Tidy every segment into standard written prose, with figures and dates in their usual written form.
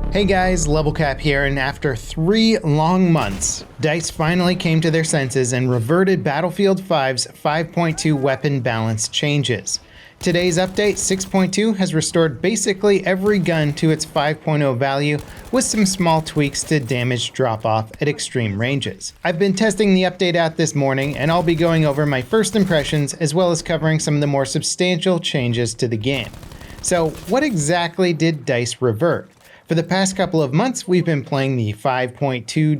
Hey guys, LevelCap here, and after 3 long months, DICE finally came to their senses and reverted Battlefield 5's 5.2 weapon balance changes. Today's update, 6.2, has restored basically every gun to its 5.0 value with some small tweaks to damage drop-off at extreme ranges. I've been testing the update out this morning, and I'll be going over my first impressions as well as covering some of the more substantial changes to the game. So what exactly did DICE revert? For the past couple of months, we've been playing the 5.2.2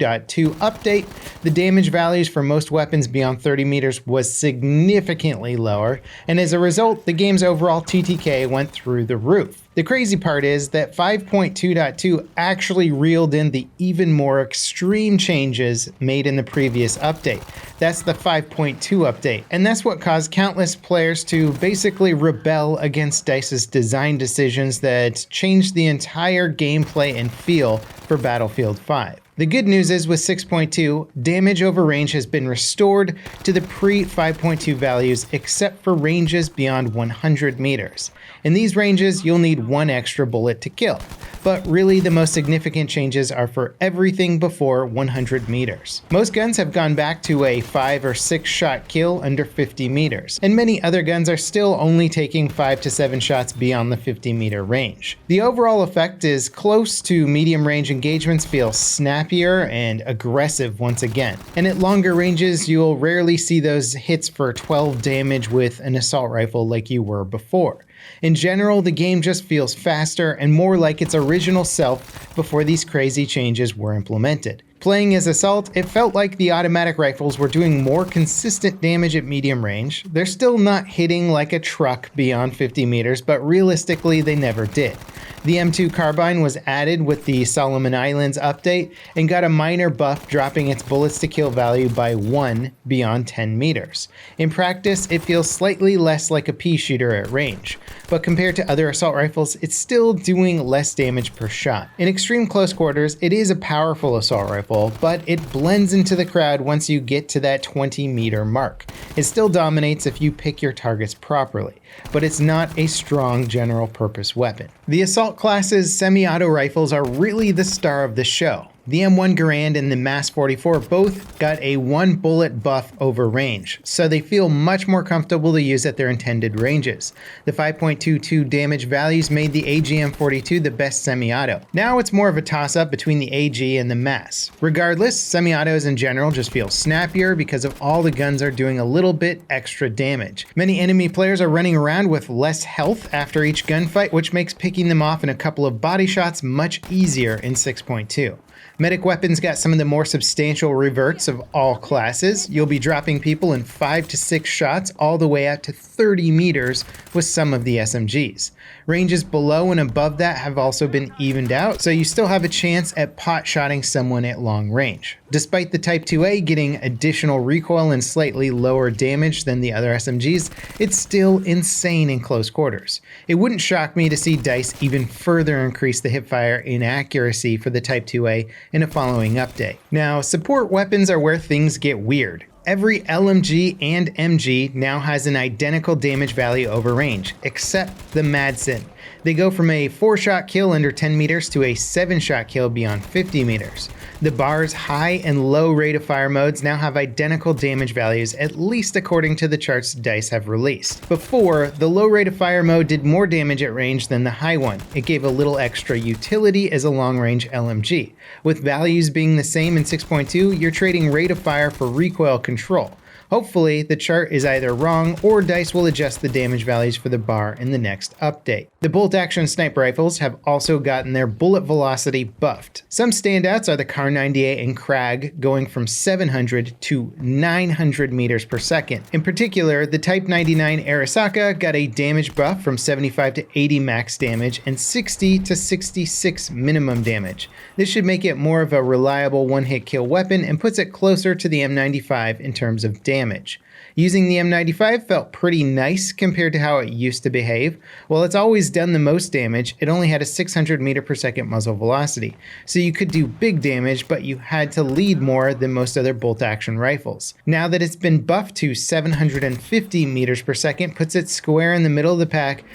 update. The damage values for most weapons beyond 30 meters was significantly lower, and as a result, the game's overall TTK went through the roof. The crazy part is that 5.2.2 actually reeled in the even more extreme changes made in the previous update. That's the 5.2 update, and that's what caused countless players to basically rebel against DICE's design decisions that changed the entire gameplay and feel for Battlefield 5. The good news is with 6.2, damage over range has been restored to the pre-5.2 values except for ranges beyond 100 meters. In these ranges, you'll need one extra bullet to kill. But really the most significant changes are for everything before 100 meters. Most guns have gone back to a 5 or 6 shot kill under 50 meters, and many other guns are still only taking 5 to 7 shots beyond the 50 meter range. The overall effect is close to medium range engagements feel snappier and aggressive once again. And at longer ranges, you'll rarely see those hits for 12 damage with an assault rifle like you were before. In general, the game just feels faster and more like its original self before these crazy changes were implemented. Playing as Assault, it felt like the automatic rifles were doing more consistent damage at medium range. They're still not hitting like a truck beyond 50 meters, but realistically they never did. The M2 carbine was added with the Solomon Islands update and got a minor buff, dropping its bullets to kill value by 1 beyond 10 meters. In practice, it feels slightly less like a pea shooter at range, but compared to other assault rifles, it's still doing less damage per shot. In extreme close quarters, it is a powerful assault rifle, but it blends into the crowd once you get to that 20-meter mark. It still dominates if you pick your targets properly, but it's not a strong general-purpose weapon. The assault class's semi-auto rifles are really the star of the show. The M1 Garand and the MAS 44 both got a 1 bullet buff over range, so they feel much more comfortable to use at their intended ranges. The 5.22 damage values made the AGM-42 the best semi-auto. Now it's more of a toss-up between the AG and the MAS. Regardless, semi-autos in general just feel snappier because of all the guns are doing a little bit extra damage. Many enemy players are running around with less health after each gunfight, which makes picking them off in a couple of body shots much easier in 6.2. Medic weapons got some of the more substantial reverts of all classes. You'll be dropping people in 5 to 6 shots all the way out to 30 meters with some of the SMGs. Ranges below and above that have also been evened out, so you still have a chance at pot-shotting someone at long range. Despite the Type 2A getting additional recoil and slightly lower damage than the other SMGs, it's still insane in close quarters. It wouldn't shock me to see DICE even further increase the hipfire inaccuracy for the Type 2A in a following update. Now, support weapons are where things get weird. Every LMG and MG now has an identical damage value over range, except the Madsen. They go from a 4-shot kill under 10 meters to a 7-shot kill beyond 50 meters. The bar's high and low rate of fire modes now have identical damage values, at least according to the charts DICE have released. Before, the low rate of fire mode did more damage at range than the high one. It gave a little extra utility as a long-range LMG. With values being the same in 6.2, you're trading rate of fire for recoil control. Hopefully, the chart is either wrong or DICE will adjust the damage values for the bar in the next update. The bolt-action sniper rifles have also gotten their bullet velocity buffed. Some standouts are the Kar 98 and Krag, going from 700 to 900 meters per second. In particular, the Type 99 Arisaka got a damage buff from 75 to 80 max damage and 60 to 66 minimum damage. This should make it more of a reliable one-hit kill weapon and puts it closer to the M95 in terms of damage. Using the M95 felt pretty nice compared to how it used to behave. While it's always done the most damage, it only had a 600 meter per second muzzle velocity, so you could do big damage, but you had to lead more than most other bolt-action rifles. Now that it's been buffed to 750 meters per second, puts it square in the middle of the pack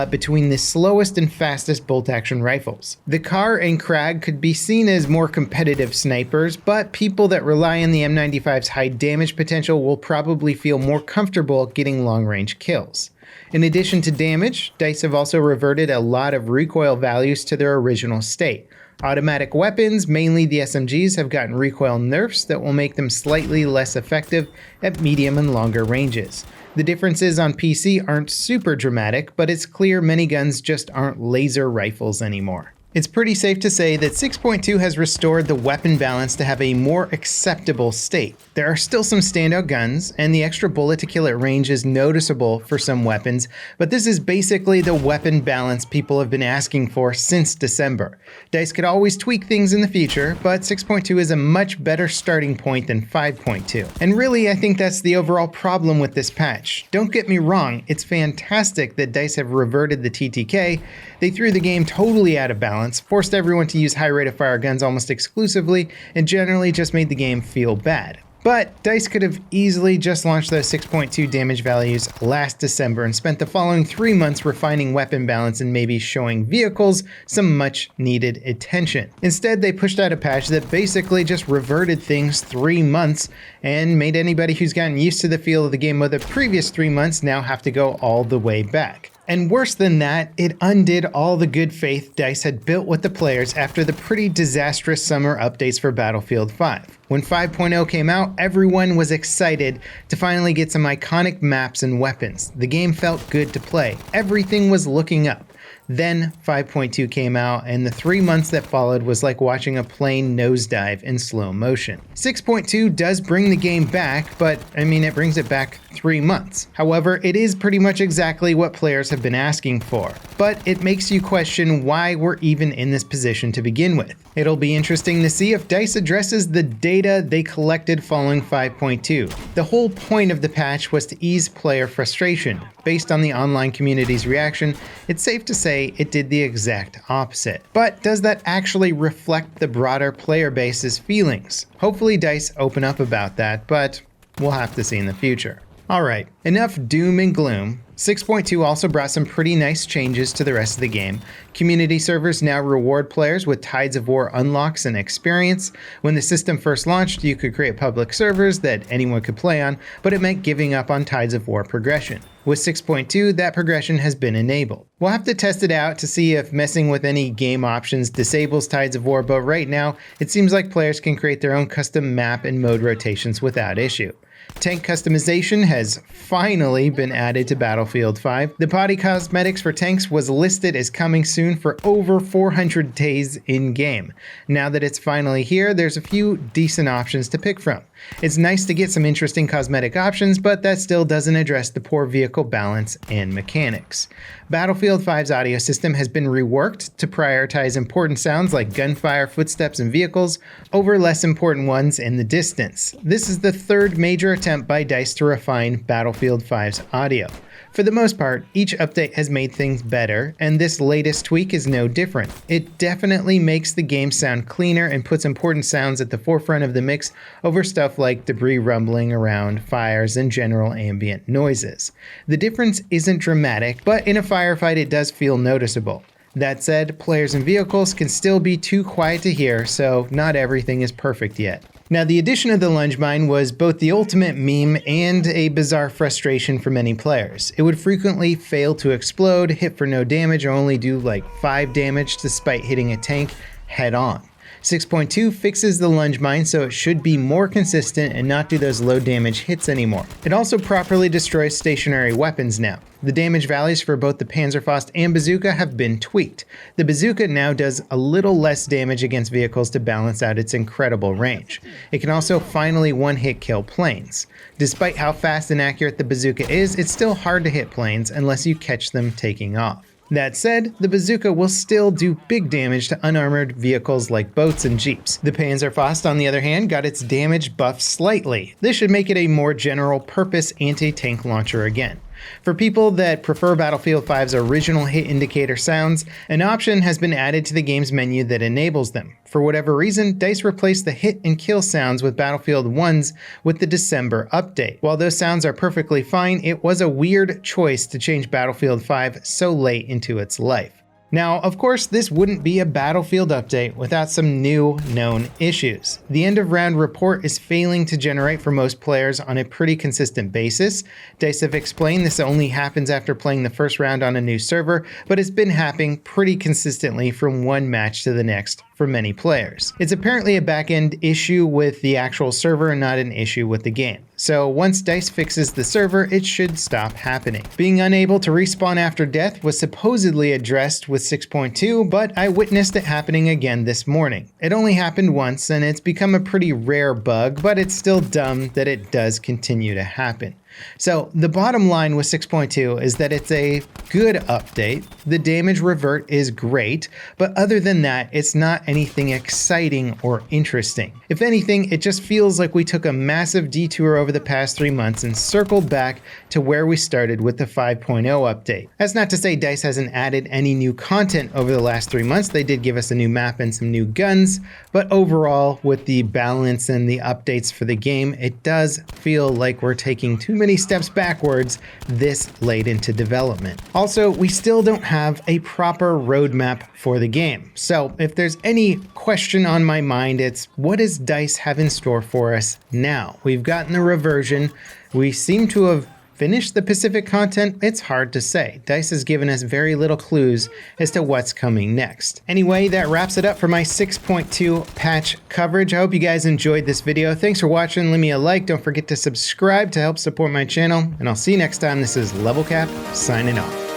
between the slowest and fastest bolt-action rifles. The Car and Krag could be seen as more competitive snipers, but people that rely on the M95's high damage potential will probably feel more comfortable getting long-range kills. In addition to damage, DICE have also reverted a lot of recoil values to their original state. Automatic weapons, mainly the SMGs, have gotten recoil nerfs that will make them slightly less effective at medium and longer ranges. The differences on PC aren't super dramatic, but it's clear many guns just aren't laser rifles anymore. It's pretty safe to say that 6.2 has restored the weapon balance to have a more acceptable state. There are still some standout guns, and the extra bullet to kill at range is noticeable for some weapons, but this is basically the weapon balance people have been asking for since December. DICE could always tweak things in the future, but 6.2 is a much better starting point than 5.2. And really, I think that's the overall problem with this patch. Don't get me wrong, it's fantastic that DICE have reverted the TTK. They threw the game totally out of balance, forced everyone to use high rate of fire guns almost exclusively, and generally just made the game feel bad. But DICE could have easily just launched those 6.2 damage values last December and spent the following 3 months refining weapon balance and maybe showing vehicles some much needed attention. Instead, they pushed out a patch that basically just reverted things 3 months and made anybody who's gotten used to the feel of the game of the previous 3 months now have to go all the way back. And worse than that, it undid all the good faith DICE had built with the players after the pretty disastrous summer updates for Battlefield 5. When 5.0 came out, everyone was excited to finally get some iconic maps and weapons. The game felt good to play. Everything was looking up. Then 5.2 came out, and the 3 months that followed was like watching a plane nosedive in slow motion. 6.2 does bring the game back, but it brings it back 3 months. However, it is pretty much exactly what players have been asking for. But it makes you question why we're even in this position to begin with. It'll be interesting to see if DICE addresses the data they collected following 5.2. The whole point of the patch was to ease player frustration. Based on the online community's reaction, it's safe to say it did the exact opposite. But does that actually reflect the broader player base's feelings? Hopefully DICE open up about that, but we'll have to see in the future. Alright, enough doom and gloom. 6.2 also brought some pretty nice changes to the rest of the game. Community servers now reward players with Tides of War unlocks and experience. When the system first launched, you could create public servers that anyone could play on, but it meant giving up on Tides of War progression. With 6.2, that progression has been enabled. We'll have to test it out to see if messing with any game options disables Tides of War, but right now, it seems like players can create their own custom map and mode rotations without issue. Tank customization has finally been added to Battlefield 5. The body cosmetics for tanks was listed as coming soon for over 400 days in-game. Now that it's finally here, there's a few decent options to pick from. It's nice to get some interesting cosmetic options, but that still doesn't address the poor vehicle balance and mechanics. Battlefield 5's audio system has been reworked to prioritize important sounds like gunfire, footsteps, and vehicles over less important ones in the distance. This is the third major attempt by DICE to refine Battlefield 5's audio. For the most part, each update has made things better, and this latest tweak is no different. It definitely makes the game sound cleaner and puts important sounds at the forefront of the mix over stuff like debris rumbling around, fires, and general ambient noises. The difference isn't dramatic, but in a firefight it does feel noticeable. That said, players and vehicles can still be too quiet to hear, so not everything is perfect yet. Now, the addition of the lunge mine was both the ultimate meme and a bizarre frustration for many players. It would frequently fail to explode, hit for no damage, or only do like 5 damage despite hitting a tank head on. 6.2 fixes the lunge mine so it should be more consistent and not do those low damage hits anymore. It also properly destroys stationary weapons now. The damage values for both the Panzerfaust and Bazooka have been tweaked. The Bazooka now does a little less damage against vehicles to balance out its incredible range. It can also finally one-hit kill planes. Despite how fast and accurate the Bazooka is, it's still hard to hit planes unless you catch them taking off. That said, the bazooka will still do big damage to unarmored vehicles like boats and jeeps. The Panzerfaust, on the other hand, got its damage buffed slightly. This should make it a more general purpose anti-tank launcher again. For people that prefer Battlefield 5's original hit indicator sounds, an option has been added to the game's menu that enables them. For whatever reason, DICE replaced the hit and kill sounds with Battlefield 1's with the December update. While those sounds are perfectly fine, it was a weird choice to change Battlefield 5 so late into its life. Now, of course, this wouldn't be a Battlefield update without some new known issues. The end of round report is failing to generate for most players on a pretty consistent basis. DICE have explained this only happens after playing the first round on a new server, but it's been happening pretty consistently from one match to the next for many players. It's apparently a back-end issue with the actual server and not an issue with the game. So once DICE fixes the server, it should stop happening. Being unable to respawn after death was supposedly addressed with 6.2, but I witnessed it happening again this morning. It only happened once and it's become a pretty rare bug, but it's still dumb that it does continue to happen. So the bottom line with 6.2 is that it's a good update. The damage revert is great, but other than that, it's not anything exciting or interesting. If anything, it just feels like we took a massive detour over the past 3 months and circled back to where we started with the 5.0 update. That's not to say DICE hasn't added any new content over the last 3 months. They did give us a new map and some new guns, but overall, with the balance and the updates for the game, it does feel like we're taking too many steps backwards this late into development. Also, we still don't have a proper roadmap for the game. So if there's any question on my mind, it's what does DICE have in store for us now? We've gotten the reversion. We seem to have finished the Pacific content. It's hard to say. DICE has given us very little clues as to what's coming next. Anyway, that wraps it up for my 6.2 patch coverage. I hope you guys enjoyed this video. Thanks for watching. Leave me a like. Don't forget to subscribe to help support my channel, and I'll see you next time. This is LevelCap signing off.